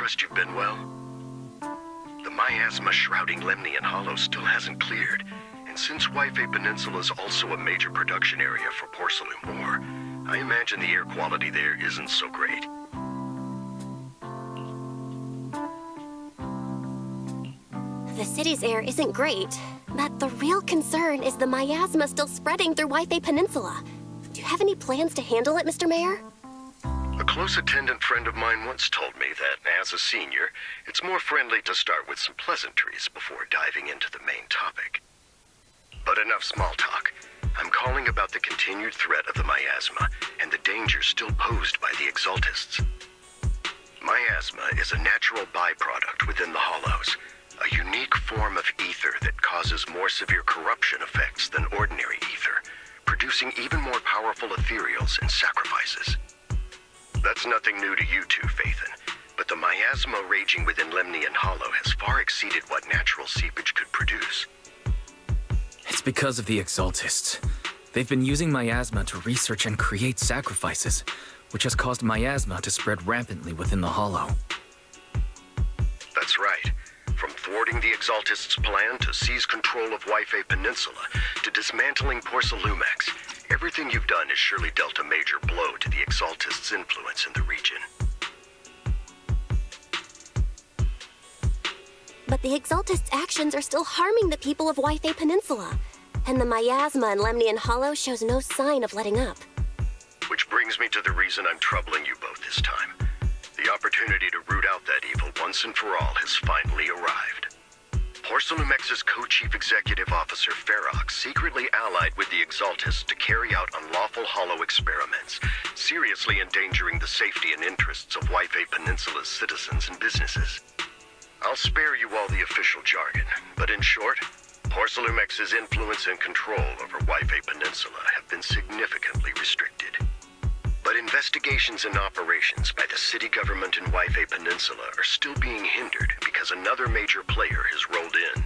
trust you've been well? The miasma shrouding Lemnian Hollow still hasn't cleared, and since Wi-Fi Peninsula is also a major production area for porcelain war, I imagine the air quality there isn't so great. The city's air isn't great, but the real concern is the miasma still spreading through Wi-Fi Peninsula. Do you have any plans to handle it, Mr. Mayor? A close attendant friend of mine once told me that, as a senior, it's more friendly to start with some pleasantries before diving into the main topic. But enough small talk. I'm calling about the continued threat of the miasma and the danger still posed by the Exaltists. Miasma is a natural byproduct within the Hollows, a unique form of ether that causes more severe corruption effects than ordinary ether, producing even more powerful ethereals and sacrifices. That's nothing new to you two, Phaethon, but the miasma raging within Lemnian Hollow has far exceeded what natural seepage could produce. It's because of the Exaltists. They've been using miasma to research and create sacrifices, which has caused miasma to spread rampantly within the Hollow. That's right. From thwarting the Exaltists' plan to seize control of Wi-Fi Peninsula to dismantling Porcelumex, everything you've done has surely dealt a major blow to the Exaltists' influence in the region. But the Exaltists' actions are still harming the people of Wi-Fi Peninsula, and the miasma in Lemnian Hollow shows no sign of letting up. Which brings me to the reason I'm troubling you both this time. The opportunity to root out that evil once and for all has finally arrived. Porcelumex's co-chief executive officer Ferox secretly allied with the Exaltists to carry out unlawful hollow experiments, seriously endangering the safety and interests of Wi-Fi Peninsula's citizens and businesses. I'll spare you all the official jargon, but in short, Porcelumex's influence and control over Wi-Fi Peninsula have been significantly restricted. But investigations and operations by the city government in Wi-Fi Peninsula are still being hindered because another major player has rolled in.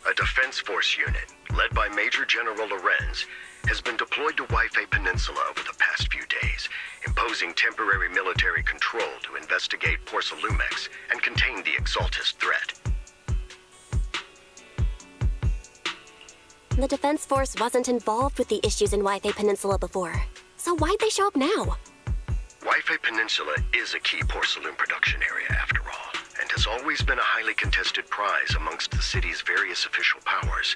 A defense force unit, led by Major General Lorenz, has been deployed to Wi-Fi Peninsula over the past few days, imposing temporary military control to investigate Porcelumex and contain the Exaltist threat. The Defense Force wasn't involved with the issues in Wi-Fi Peninsula before, so why'd they show up now? Wi-Fi Peninsula is a key porcelain production area after all, and has always been a highly contested prize amongst the city's various official powers.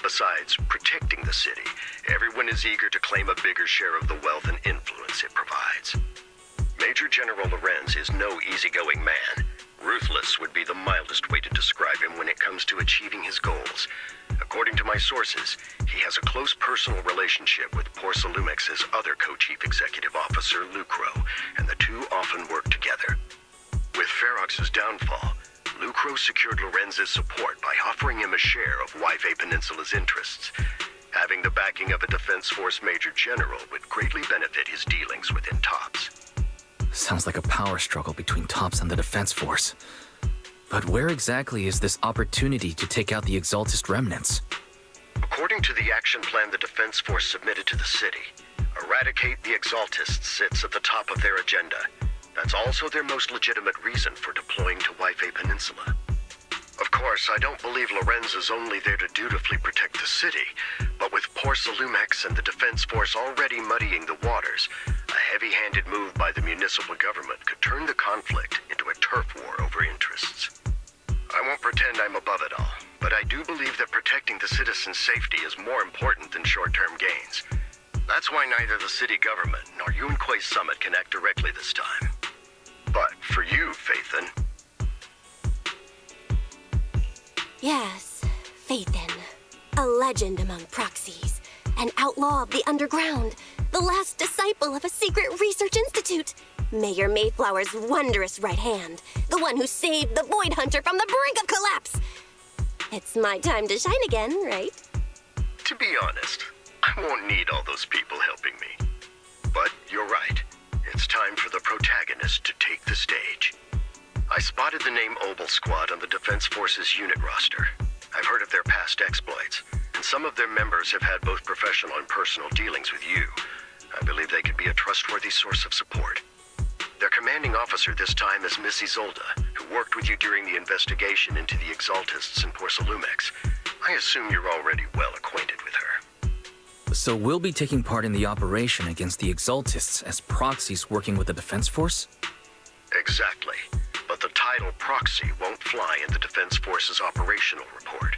Besides protecting the city, everyone is eager to claim a bigger share of the wealth and influence it provides. Major General Lorenz is no easygoing man. Ruthless would be the mildest way to describe him when it comes to achieving his goals. According to my sources, he has a close personal relationship with Porcelumex's other co-chief executive officer, Lucro, and the two often work together. With Ferox's downfall, Lucro secured Lorenz's support by offering him a share of Wi-Fi Peninsula's interests. Having the backing of a Defense Force Major General would greatly benefit his dealings within TOPS. Sounds like a power struggle between TOPS and the Defense Force. But where exactly is this opportunity to take out the Exaltist remnants? According to the action plan the Defense Force submitted to the city, eradicate the Exaltists sits at the top of their agenda. That's also their most legitimate reason for deploying to Wi-Fi Peninsula. Of course, I don't believe Lorenz is only there to dutifully protect the city, but with Porcelumex and the Defense Force already muddying the waters, a heavy-handed move by the municipal government could turn the conflict into a turf war over interests. I won't pretend I'm above it all, but I do believe that protecting the citizens' safety is more important than short-term gains. That's why neither the city government nor Yunque's summit can act directly this time. But for you, Phaethon... Yes, Phaethon. A legend among proxies. An outlaw of the underground. The last disciple of a secret research institute. Mayor Mayflower's wondrous right hand. The one who saved the Void Hunter from the brink of collapse. It's my time to shine again, right? To be honest, I won't need all those people helping me. But you're right. It's time for the protagonist to take the stage. I spotted the name Obol Squad on the Defense Force's unit roster. I've heard of their past exploits, and some of their members have had both professional and personal dealings with you. I believe they could be a trustworthy source of support. Their commanding officer this time is Miss Isolde, who worked with you during the investigation into the Exaltists in Porcelumex. I assume you're already well acquainted with her. So we'll be taking part in the operation against the Exaltists as proxies working with the Defense Force? Exactly. But the title proxy won't fly in the Defense Force's operational report.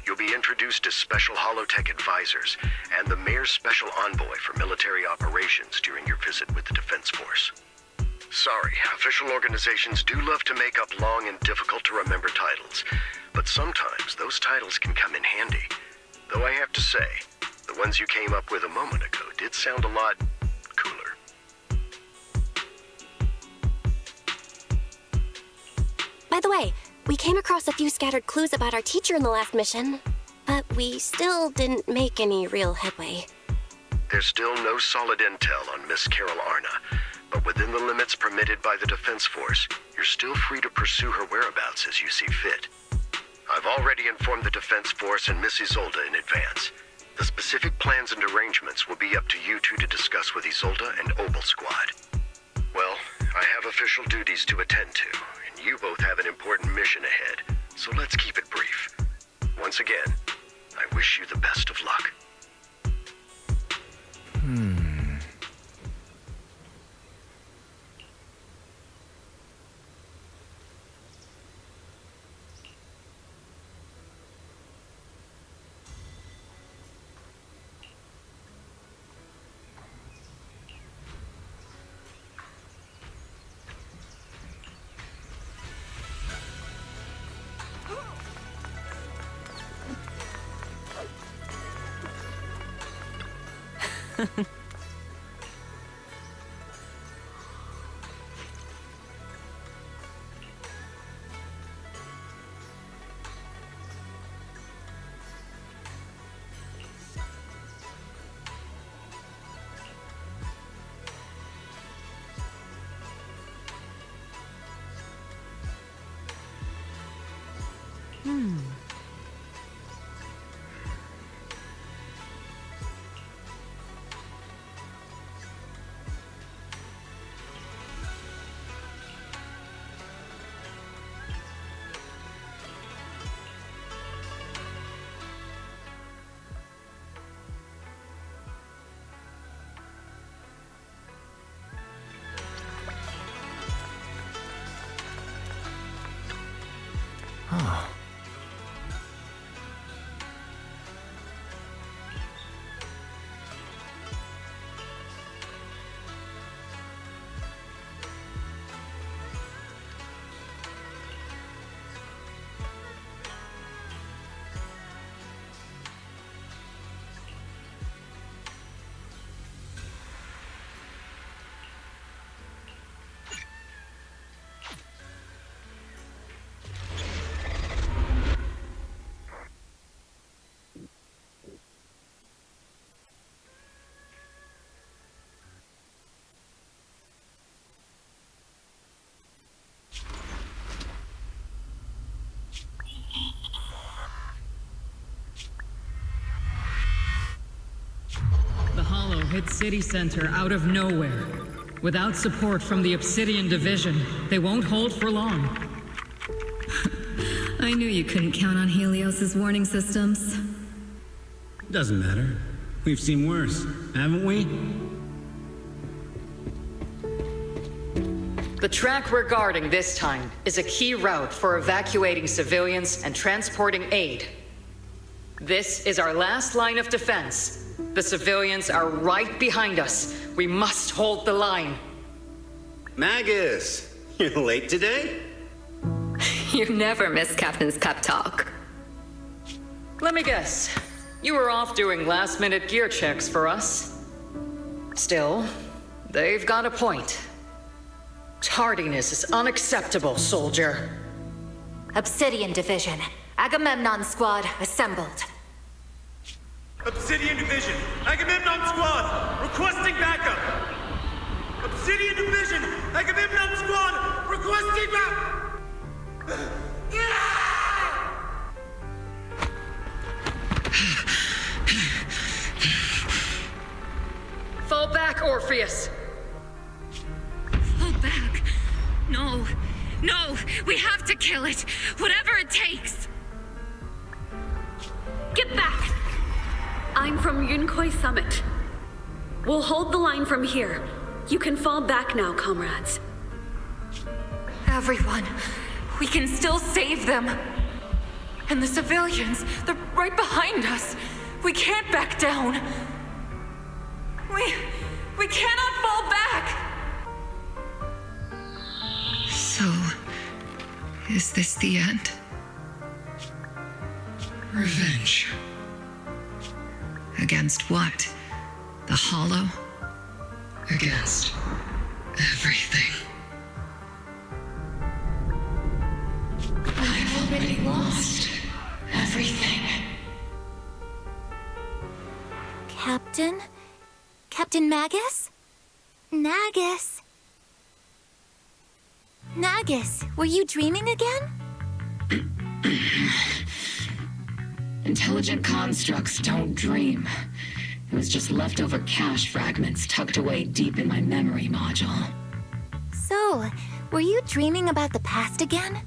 You'll be introduced as Special Holotech Advisors and the Mayor's Special Envoy for Military Operations during your visit with the Defense Force. Sorry, official organizations do love to make up long and difficult-to-remember titles, but sometimes those titles can come in handy. Though I have to say, the ones you came up with a moment ago did sound a lot cooler. By the way, we came across a few scattered clues about our teacher in the last mission, but we still didn't make any real headway. There's still no solid intel on Miss Carol Arna, but within the limits permitted by the Defense Force, you're still free to pursue her whereabouts as you see fit. I've already informed the Defense Force and Miss Isolde in advance. The specific plans and arrangements will be up to you two to discuss with Isolde and Obol Squad. Well, I have official duties to attend to, and you both have an important mission ahead, so let's keep it brief. Once again, I wish you the best of luck. Hit city center out of nowhere. Without support from the Obsidian Division, they won't hold for long. I knew you couldn't count on Helios's warning systems. Doesn't matter. We've seen worse, haven't we? The track we're guarding this time is a key route for evacuating civilians and transporting aid. This is our last line of defense. The civilians are right behind us. We must hold the line. Magus, you're late today? You never miss Captain's pep talk. Let me guess. You were off doing last-minute gear checks for us. Still, they've got a point. Tardiness is unacceptable, soldier. Obsidian Division. Agamemnon Squad assembled. Obsidian Division, Agamemnon Squad, requesting backup! Obsidian Division, Agamemnon Squad, requesting backup! Fall back, Orpheus! Fall back? No. No! We have to kill it! Whatever it takes! Get back! I'm from Yunkoi Summit. We'll hold the line from here. You can fall back now, comrades. Everyone, we can still save them. And the civilians, they're right behind us. We can't back down. We cannot fall back! So, is this the end? Revenge. Against what? The Hollow? Against everything. I've already lost everything. Captain? Captain Magus? Nagus? Nagus, were you dreaming again? Intelligent constructs don't dream. It was just leftover cache fragments tucked away deep in my memory module. So, were you dreaming about the past again?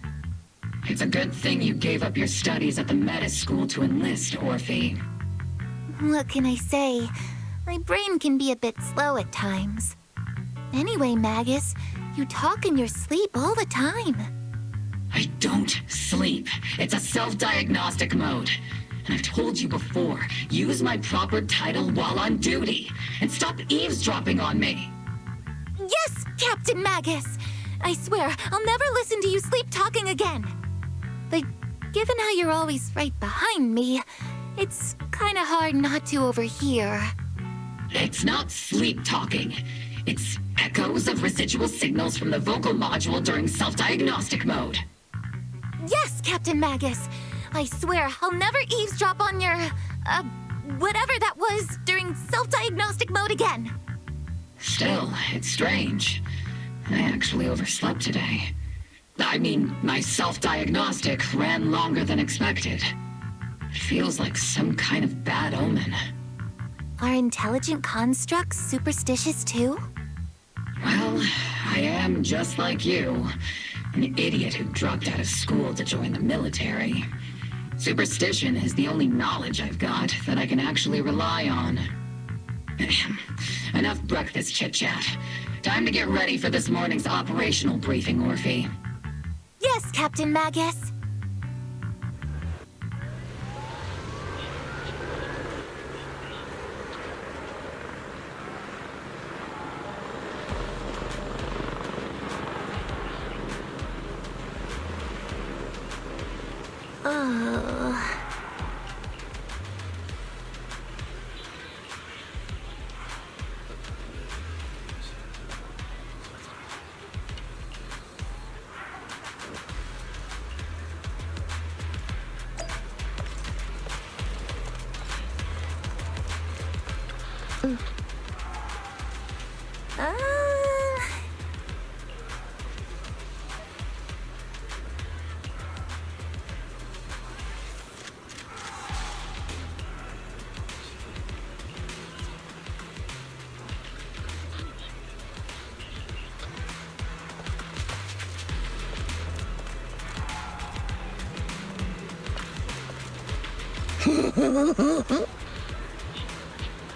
It's a good thing you gave up your studies at the Meta School to enlist, Orphie. What can I say? My brain can be a bit slow at times. Anyway, Magus, you talk in your sleep all the time. I don't sleep. It's a self-diagnostic mode. And I've told you before, use my proper title while on duty, and stop eavesdropping on me. Yes, Captain Magus! I swear, I'll never listen to you sleep-talking again. But given how you're always right behind me, it's kinda hard not to overhear. It's not sleep-talking. It's echoes of residual signals from the vocal module during self-diagnostic mode. Yes, Captain Magus. I swear, I'll never eavesdrop on your, whatever that was during self-diagnostic mode again. Still, it's strange. I actually overslept today. I mean, my self-diagnostic ran longer than expected. It feels like some kind of bad omen. Are intelligent constructs superstitious too? Well, I am just like you. An idiot who dropped out of school to join the military. Superstition is the only knowledge I've got that I can actually rely on. Enough breakfast chit-chat. Time to get ready for this morning's operational briefing, Orphie. Yes, Captain Magus.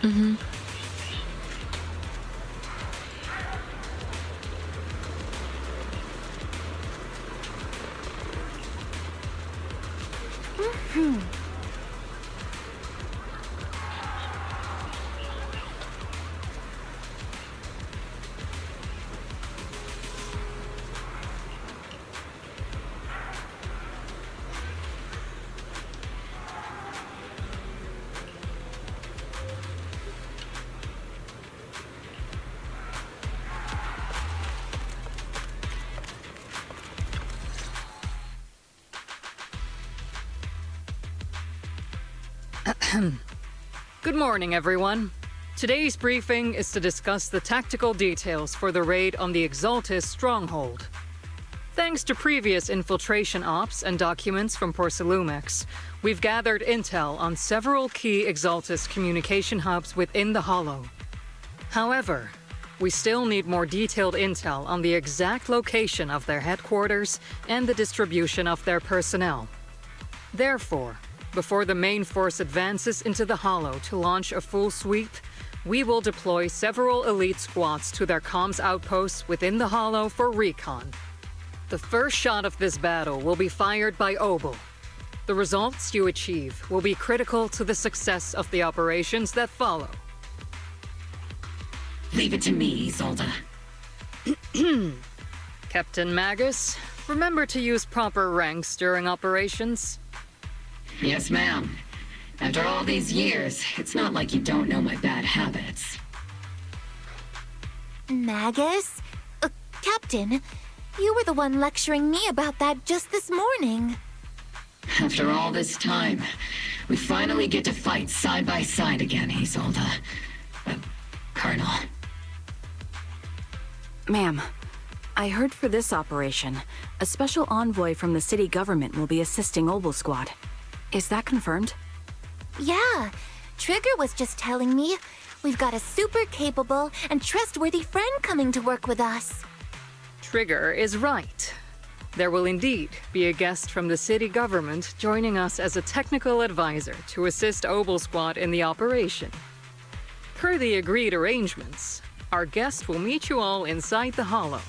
Mm-hmm. Good morning, everyone. Today's briefing is to discuss the tactical details for the raid on the Exaltis stronghold. Thanks to previous infiltration ops and documents from Porcelumex, we've gathered intel on several key Exaltis communication hubs within the Hollow. However, we still need more detailed intel on the exact location of their headquarters and the distribution of their personnel. Therefore, before the main force advances into the Hollow to launch a full sweep, we will deploy several elite squads to their comms outposts within the Hollow for recon. The first shot of this battle will be fired by Obol. The results you achieve will be critical to the success of the operations that follow. Leave it to me, Isolde. Captain Magus, remember to use proper ranks during operations. Yes, ma'am. After all these years, it's not like you don't know my bad habits. Magus? Captain, you were the one lecturing me about that just this morning. After all this time, we finally get to fight side by side again, Isolde. Colonel. Ma'am, I heard for this operation, a special envoy from the city government will be assisting Obol Squad. Is that confirmed? Yeah, Trigger was just telling me we've got a super capable and trustworthy friend coming to work with us. Trigger is right. There will indeed be a guest from the city government joining us as a technical advisor to assist Obol Squad in the operation. Per the agreed arrangements, our guest will meet you all inside the Hollow.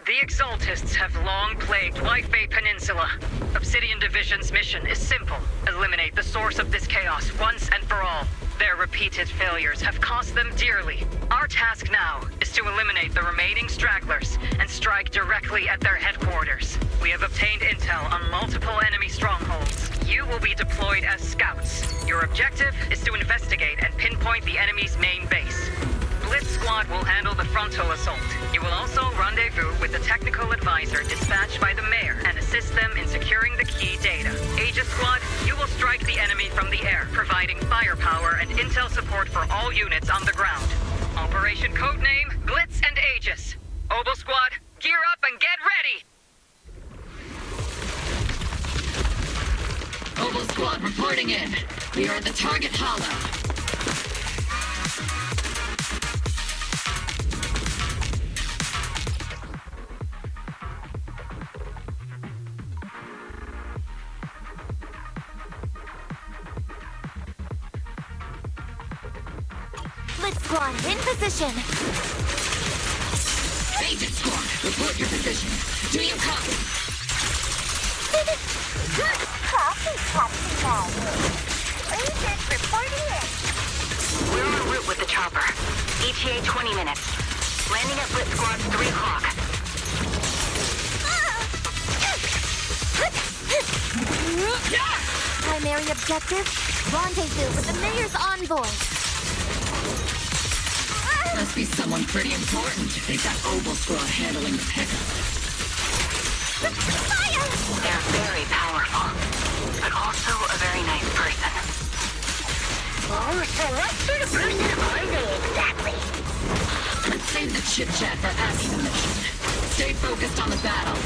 The Exaltists have long plagued White Bay Peninsula. Obsidian Division's mission is simple. Eliminate the source of this chaos once and for all. Their repeated failures have cost them dearly. Our task now is to eliminate the remaining stragglers and strike directly at their headquarters. We have obtained intel on multiple enemy strongholds. You will be deployed as scouts. Your objective is to investigate and pinpoint the enemy's main base. Blitz Squad will handle the frontal assault. You will also rendezvous with the technical advisor dispatched by the mayor and assist them in securing the key data. Aegis Squad, you will strike the enemy from the air, providing firepower and intel support for all units on the ground. Operation Codename, Blitz and Aegis. Obol Squad, gear up and get ready! Obol Squad reporting in. We are at the target hollow. Blitz Squad, in position. Agent Squad, report your position. Do you copy? Copy, Captain Magus. Agent reporting in. We're en route with the chopper. ETA 20 minutes. Landing at Blitz Squad 3 o'clock. Primary objective, rendezvous with the mayor's envoy. Must be someone pretty important if they've got Obol Squad handling the pickup. Fire! They're very powerful, but also a very nice person. Oh, so what sort of person are they exactly? Let's save the chit-chat for after the mission. Stay focused on the battle.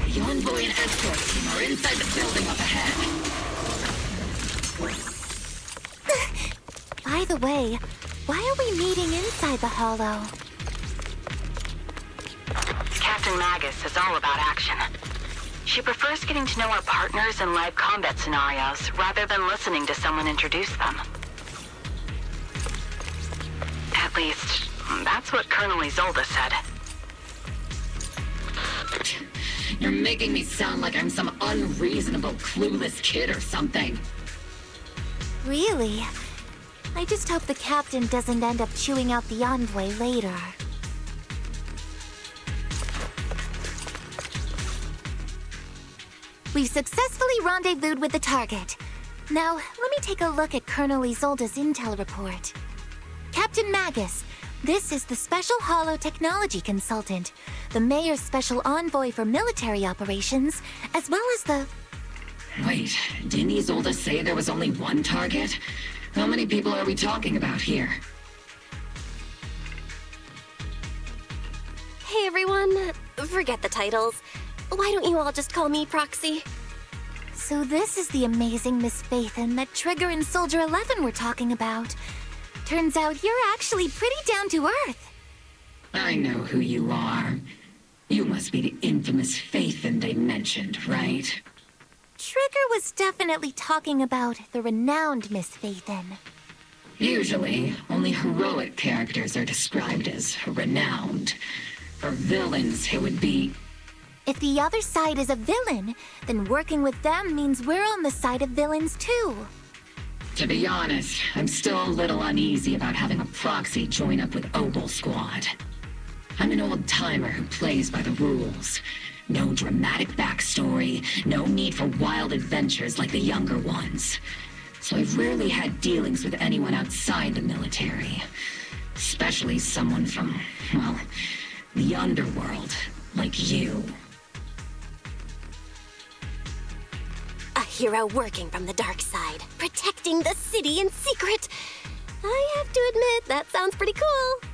The envoy and escort team are inside the building up ahead. By the way, why are we meeting inside the Hollow? Captain Magus is all about action. She prefers getting to know our partners in live combat scenarios rather than listening to someone introduce them. At least, that's what Colonel Isolde said. You're making me sound like I'm some unreasonable, clueless kid or something. Really? I just hope the captain doesn't end up chewing out the envoy later. We've successfully rendezvoused with the target. Now, let me take a look at Colonel Isolde's intel report. Captain Magus, this is the Special Hollow Technology Consultant, the Mayor's Special Envoy for Military Operations, as well as the... Wait, didn't Isolde say there was only one target? How many people are we talking about here? Hey everyone, forget the titles. Why don't you all just call me Proxy? So this is the amazing Miss Phaethon that Trigger and Soldier 11 were talking about. Turns out you're actually pretty down to earth. I know who you are. You must be the infamous Phaethon they mentioned, right? Trigger was definitely talking about the renowned Miss Phaethon. Usually, only heroic characters are described as renowned. For villains, it would be... If the other side is a villain, then working with them means we're on the side of villains too. To be honest, I'm still a little uneasy about having a proxy join up with Obol Squad. I'm an old-timer who plays by the rules. No dramatic backstory, no need for wild adventures like the younger ones. So I've rarely had dealings with anyone outside the military. Especially someone from, well, the underworld, like you. A hero working from the dark side, protecting the city in secret. I have to admit, that sounds pretty cool.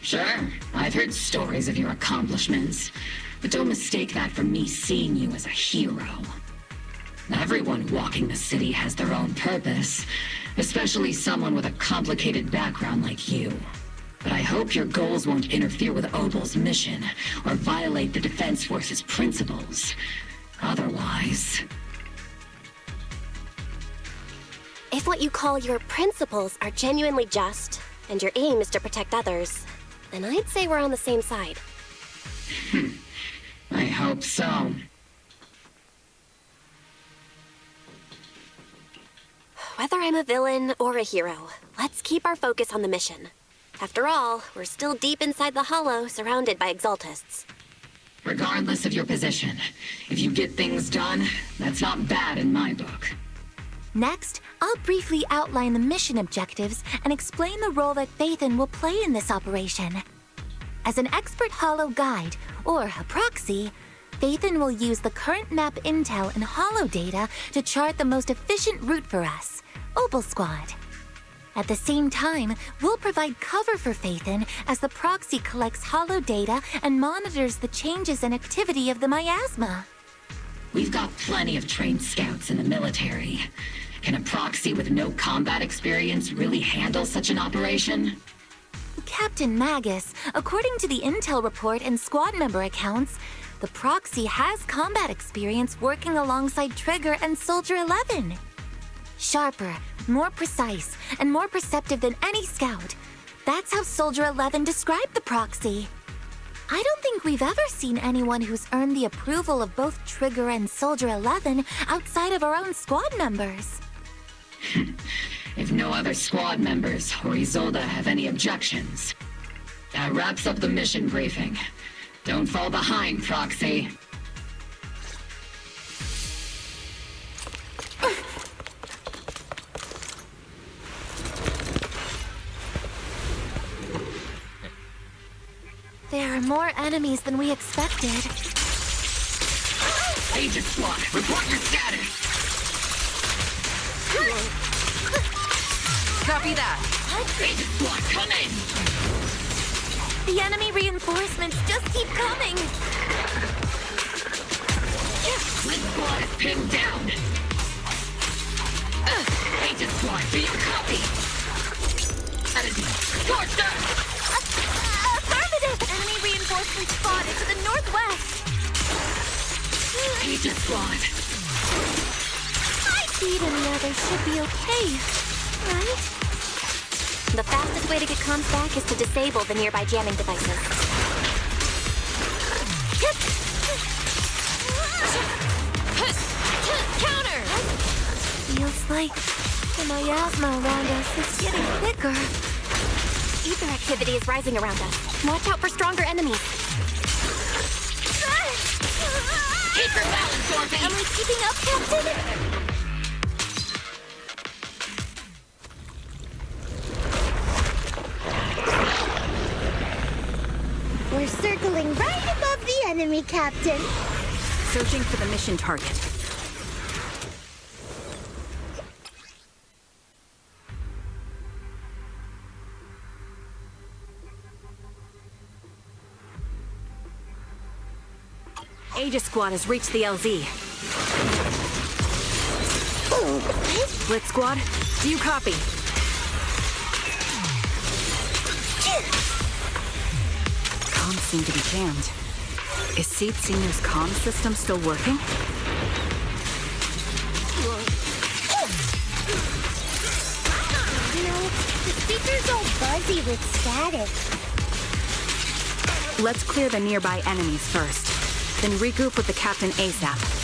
Sure, I've heard stories of your accomplishments, but don't mistake that for me seeing you as a hero. Everyone walking the city has their own purpose, especially someone with a complicated background like you. But I hope your goals won't interfere with Obol's mission, or violate the Defense Force's principles. Otherwise... If what you call your principles are genuinely just, and your aim is to protect others, then I'd say we're on the same side. I hope so. Whether I'm a villain or a hero, let's keep our focus on the mission. After all, we're still deep inside the Hollow, surrounded by Exaltists. Regardless of your position, if you get things done, that's not bad in my book. Next, I'll briefly outline the mission objectives and explain the role that Phaethon will play in this operation. As an expert Hollow guide, or a proxy, Phaethon will use the current map intel and Hollow data to chart the most efficient route for us, Obol Squad. At the same time, we'll provide cover for Phaethon as the proxy collects Hollow data and monitors the changes and activity of the miasma. We've got plenty of trained scouts in the military. Can a proxy with no combat experience really handle such an operation? Captain Magus, according to the intel report and squad member accounts, the proxy has combat experience working alongside Trigger and Soldier 11. Sharper, more precise, and more perceptive than any scout. That's how Soldier 11 described the proxy. I don't think we've ever seen anyone who's earned the approval of both Trigger and Soldier 11 outside of our own squad members. If no other squad members or Isolde have any objections, that wraps up the mission briefing. Don't fall behind, Proxy. There are more enemies than we expected. Agent Squad, report your status! Copy that. Agent Squad, come in! The enemy reinforcements just keep coming! Flint Squad is pinned down! Agent Squad, do you copy? Scorched Earth! Affirmative! Enemy reinforcements spotted to the northwest! Agent Squad! Speed and the others should be okay, right? The fastest way to get comms back is to disable the nearby jamming devices. Counter! Feels like the miasma around us is getting thicker. Ether activity is rising around us. Watch out for stronger enemies. Keep your balance, Orphie! Am I keeping up, Captain? We're circling right above the enemy, Captain. Searching for the mission target. Aegis Squad has reached the LZ. Blitz Squad, do you copy? Comms seem to be jammed. Is Seed Senior's comm system still working? No, the speaker's all buzzy with static. Let's clear the nearby enemies first, then regroup with the captain ASAP.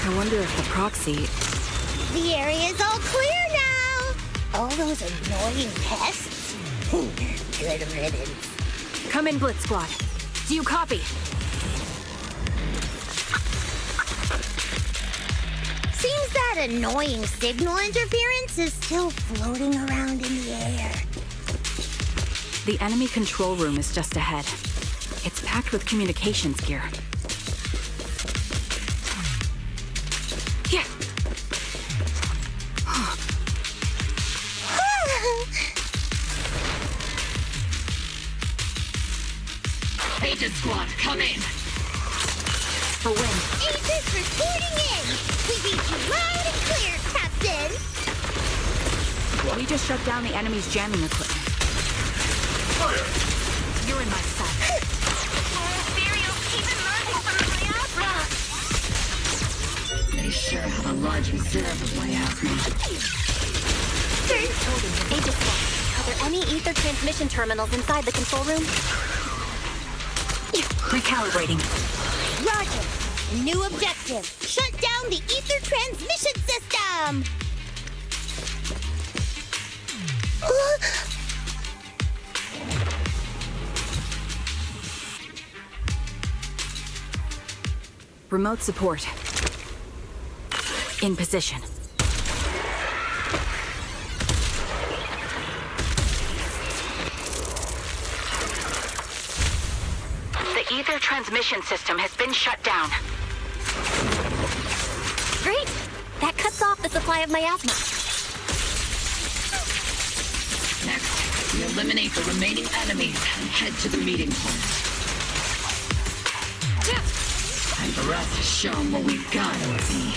I wonder if the proxy... The area's all clear now! All those annoying pests? Good riddance. Come in, Blitz Squad. Do you copy? Seems that annoying signal interference is still floating around in the air. The enemy control room is just ahead. It's packed with communications gear. Yeah. Agent Squad, come in! For when? Agents reporting in! We read you loud and clear, Captain! We just shut down the enemy's jamming equipment. Fire! You're in my sight. They sure have a large reserve of miasma. Agent Squad, are there any ether transmission terminals inside the control room? Recalibrating. Roger. New objective. Shut down the ether transmission system! Remote support. In position. The ether transmission system has been shut down. Great! That cuts off the supply of miasma. Next, we eliminate the remaining enemies and head to the meeting point. And the rest is show them what we've got, Orphie.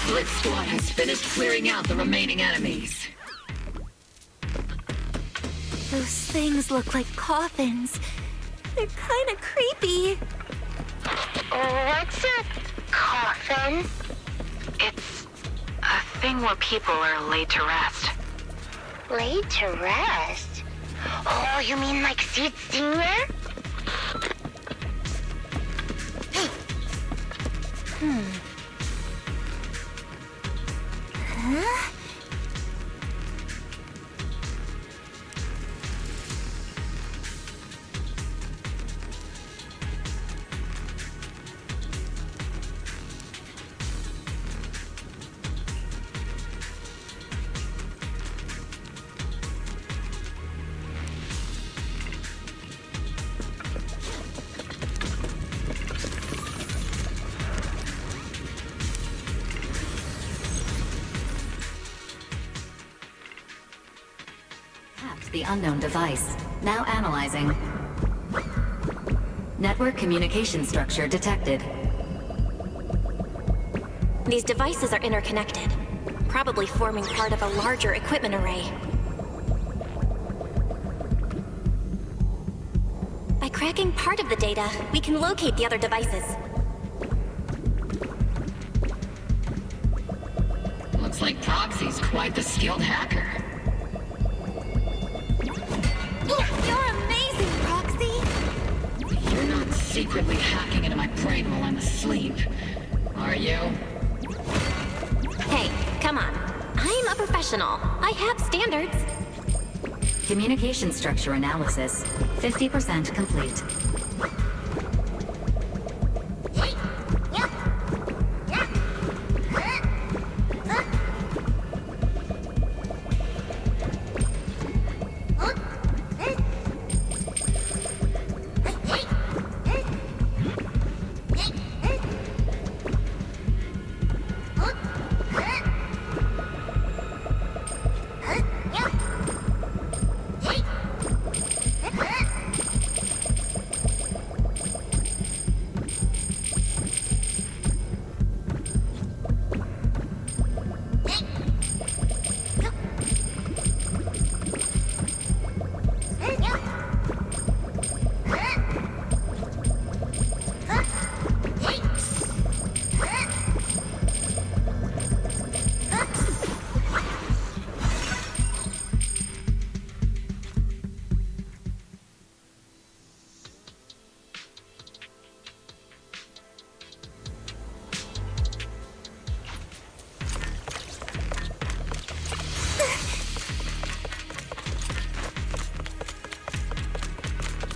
Blitz Squad has finished clearing out the remaining enemies. Those things look like coffins. They're kind of creepy. What's a coffin? It's a thing where people are laid to rest. Laid to rest? Oh, you mean like Seed Senior? Huh? The unknown device. Now analyzing. Network communication structure detected. These devices are interconnected, probably forming part of a larger equipment array. By cracking part of the data, we can locate the other devices. Looks like Proxy's quite the skilled hacker. You're amazing, Proxy! You're not secretly hacking into my brain while I'm asleep, are you? Hey, come on. I'm a professional. I have standards. Communication structure analysis. 50% complete.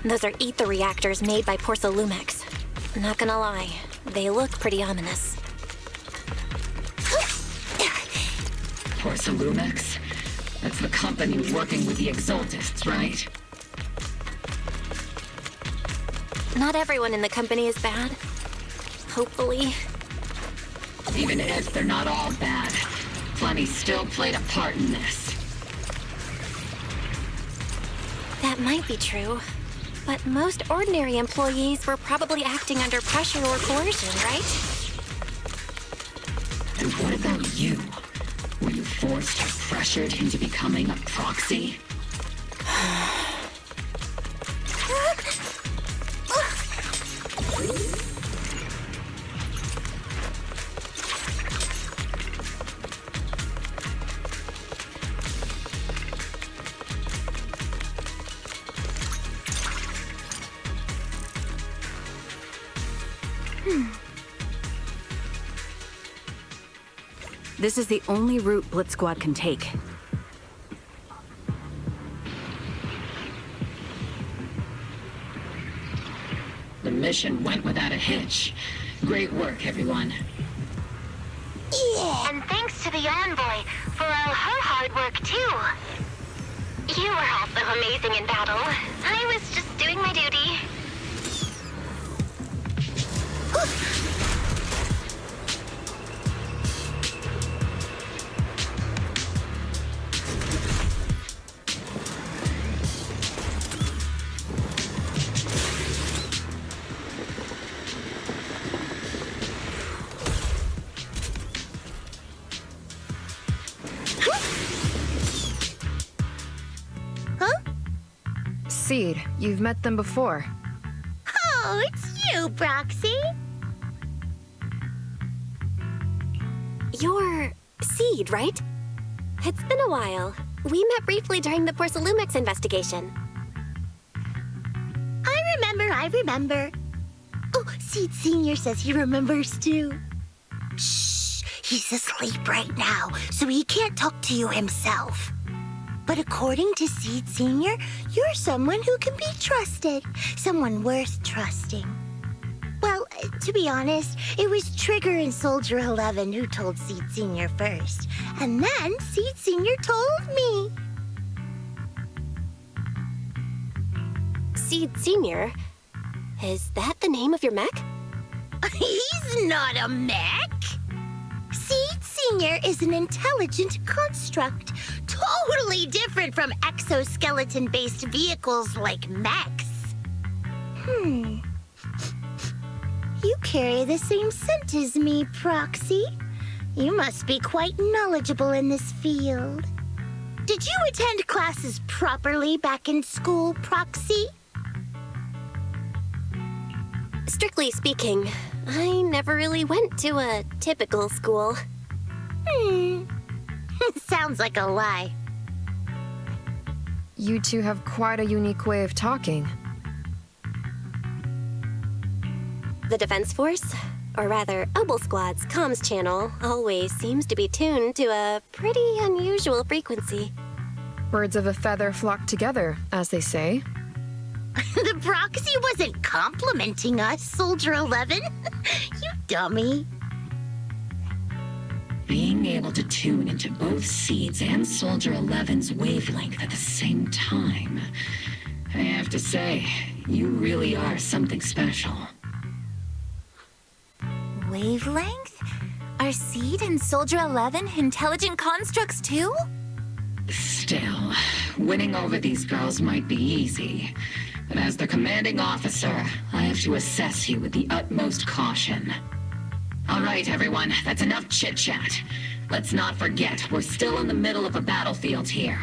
Those are ether reactors made by Porcelumex. Not gonna lie, they look pretty ominous. Porcelumex? That's the company working with the Exaltists, right? Not everyone in the company is bad. Hopefully. Even if they're not all bad, plenty still played a part in this. That might be true. But most ordinary employees were probably acting under pressure or coercion, right? And what about you? Were you forced or pressured into becoming a proxy? This is the only route Blitz Squad can take. The mission went without a hitch. Great work, everyone. Yeah. And thanks to the envoy for all her hard work, too. You were also amazing in battle. I was just doing my duty. Seed, you've met them before. Oh, it's you, Proxy. You're Seed, right? It's been a while. We met briefly during the Porcelumex investigation. I remember. Oh, Seed Sr. says he remembers too. Shh, he's asleep right now, so he can't talk to you himself. But according to Seed Sr., you're someone who can be trusted. Someone worth trusting. Well, to be honest, it was Trigger and Soldier 11 who told Seed Sr. first. And then Seed Sr. told me. Seed Sr.? Is that the name of your mech? He's not a mech. Seed Sr. is an intelligent construct, totally different from exoskeleton-based vehicles like mechs. You carry the same scent as me, Proxy. You must be quite knowledgeable in this field. Did you attend classes properly back in school, Proxy? Strictly speaking, I never really went to a typical school. Sounds like a lie. You two have quite a unique way of talking. The Defense Force, or rather, Obol Squad's comms channel, always seems to be tuned to a pretty unusual frequency. Birds of a feather flock together, as they say. The Proxy wasn't complimenting us, Soldier 11. You dummy. Being able to tune into both Seed's and Soldier 11's wavelength at the same time. I have to say, you really are something special. Wavelength? Are Seed and Soldier 11 intelligent constructs too? Still, winning over these girls might be easy. But as their commanding officer, I have to assess you with the utmost caution. All right, everyone, that's enough chit-chat. Let's not forget, we're still in the middle of a battlefield here.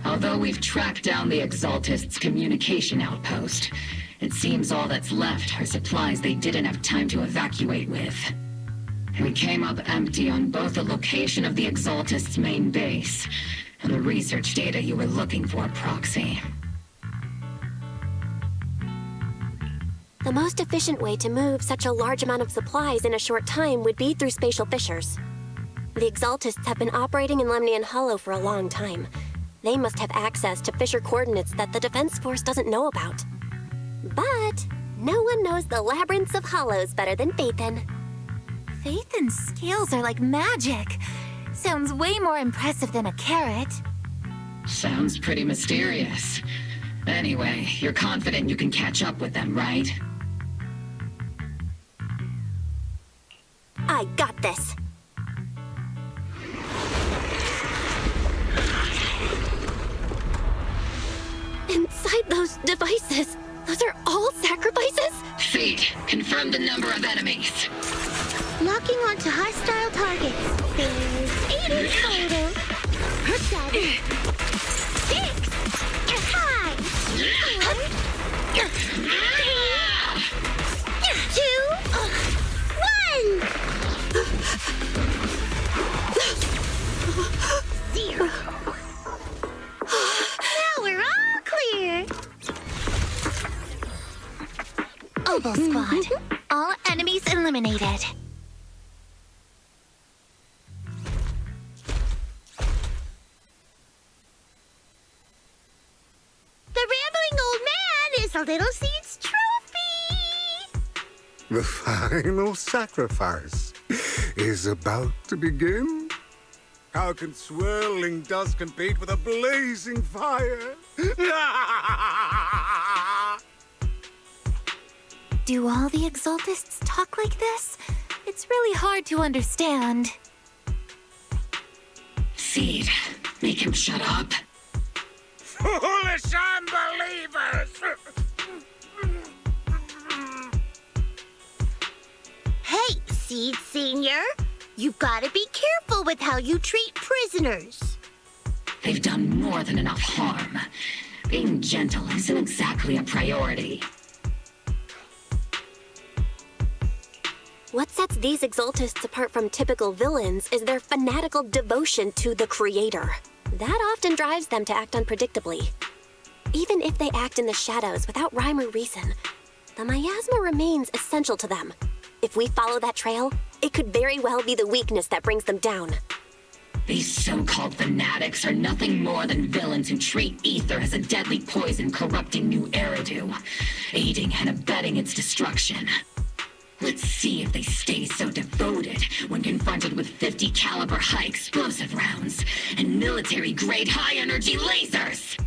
Although we've tracked down the Exaltists' communication outpost, it seems all that's left are supplies they didn't have time to evacuate with. We came up empty on both the location of the Exaltists' main base and the research data you were looking for, Proxy. The most efficient way to move such a large amount of supplies in a short time would be through spatial fissures. The Exaltists have been operating in Lemnian Hollow for a long time. They must have access to fissure coordinates that the Defense Force doesn't know about. But no one knows the labyrinths of hollows better than Phaethon. Phaethon's scales are like magic. Sounds way more impressive than a carrot. Sounds pretty mysterious. Anyway, you're confident you can catch up with them, right? I got this. Inside those devices, those are all sacrifices? Feet, confirm the number of enemies. Locking onto hostile targets. There's 8 in total. 7, 6, 5, 4, 3, 2, 1. 0. Now we're all clear. Obol Squad. All enemies eliminated. The rambling old man is a little seed's trophy. The final sacrifice is about to begin. How can swirling dust compete with a blazing fire? Do all the Exaltists talk like this? It's really hard to understand. Seed, make him shut up. Foolish unbelievers! Hey, Seed Senior. You've got to be careful with how you treat prisoners. They've done more than enough harm. Being gentle isn't exactly a priority. What sets these Exaltists apart from typical villains is their fanatical devotion to the Creator. That often drives them to act unpredictably. Even if they act in the shadows without rhyme or reason, the miasma remains essential to them. If we follow that trail, it could very well be the weakness that brings them down. These so-called fanatics are nothing more than villains who treat ether as a deadly poison corrupting new Eridu, aiding and abetting its destruction. Let's see if they stay so devoted when confronted with 50 caliber high explosive rounds and military-grade high-energy lasers!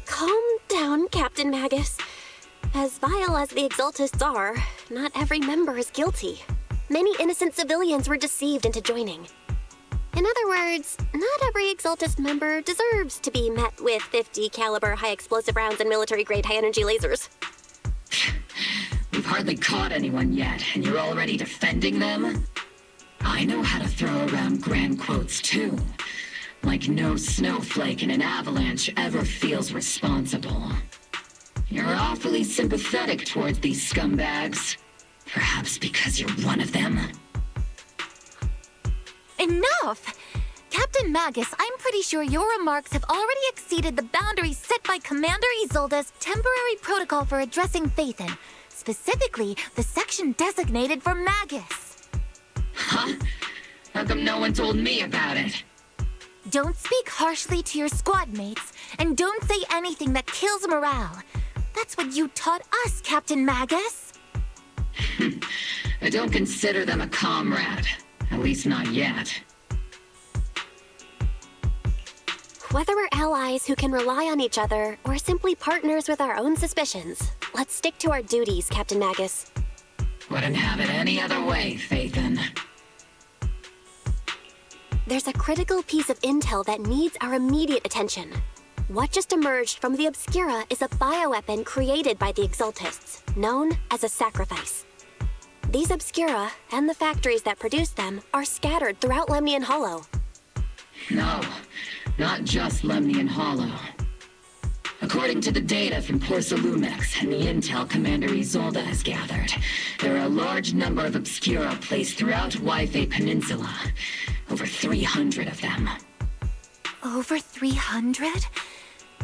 Calm down, Captain Magus. As vile as the Exaltists are, not every member is guilty. Many innocent civilians were deceived into joining. In other words, not every Exaltist member deserves to be met with 50 caliber high explosive rounds and military-grade high-energy lasers. We've hardly caught anyone yet, and you're already defending them? I know how to throw around grand quotes, too. Like no snowflake in an avalanche ever feels responsible. You're awfully sympathetic towards these scumbags. Perhaps because you're one of them? Enough! Captain Magus, I'm pretty sure your remarks have already exceeded the boundaries set by Commander Isolde's temporary protocol for addressing Phaethon. Specifically, the section designated for Magus. Huh? How come no one told me about it? Don't speak harshly to your squad mates, and don't say anything that kills morale. That's what you taught us, Captain Magus. I don't consider them a comrade. At least not yet. Whether we're allies who can rely on each other, or simply partners with our own suspicions, let's stick to our duties, Captain Magus. Wouldn't have it any other way, Phaethon. There's a critical piece of intel that needs our immediate attention. What just emerged from the Obscura is a bioweapon created by the Exaltists, known as a sacrifice. These Obscura, and the factories that produce them, are scattered throughout Lemnian Hollow. No, not just Lemnian Hollow. According to the data from Porcelumex and the intel Commander Isolde has gathered, there are a large number of Obscura placed throughout Yphae Peninsula. Over 300 of them. Over 300?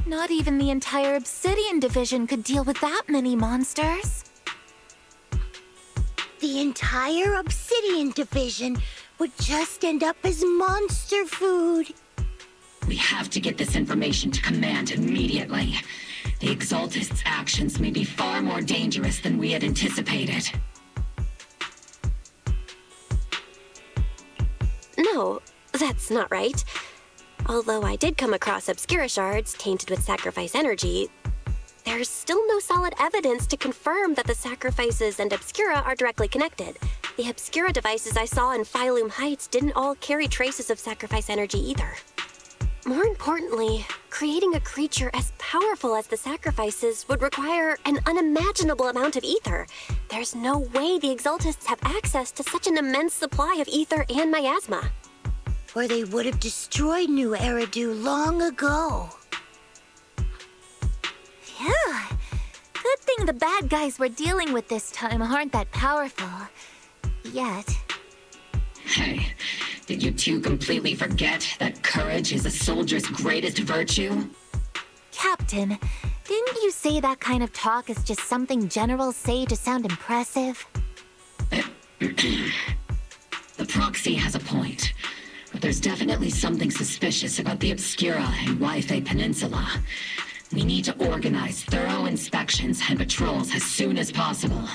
Not even the entire Obsidian Division could deal with that many monsters. The entire Obsidian Division would just end up as monster food. We have to get this information to Command immediately. The Exaltists' actions may be far more dangerous than we had anticipated. No, that's not right. Although I did come across Obscura shards tainted with sacrifice energy, there's still no solid evidence to confirm that the sacrifices and Obscura are directly connected. The Obscura devices I saw in Phylum Heights didn't all carry traces of sacrifice energy either. More importantly, creating a creature as powerful as the sacrifices would require an unimaginable amount of ether. There's no way the Exaltists have access to such an immense supply of ether and miasma. Or they would have destroyed New Eridu long ago. Yeah. Good thing the bad guys we're dealing with this time aren't that powerful. Yet. Hey, did you two completely forget that courage is a soldier's greatest virtue? Captain, didn't you say that kind of talk is just something generals say to sound impressive? The proxy has a point. But there's definitely something suspicious about the Obscura and Wi-Fi Peninsula. We need to organize thorough inspections and patrols as soon as possible.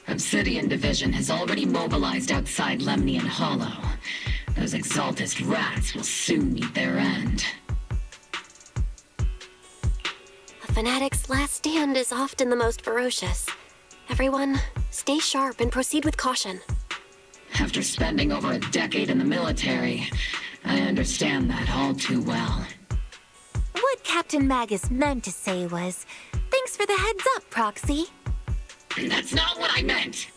Obsidian Division has already mobilized outside Lemnian Hollow. Those Exaltist rats will soon meet their end. A fanatic's last stand is often the most ferocious. Everyone, stay sharp and proceed with caution. After spending over a decade in the military, I understand that all too well. What Captain Magus meant to say was, thanks for the heads up, Proxy. That's not what I meant!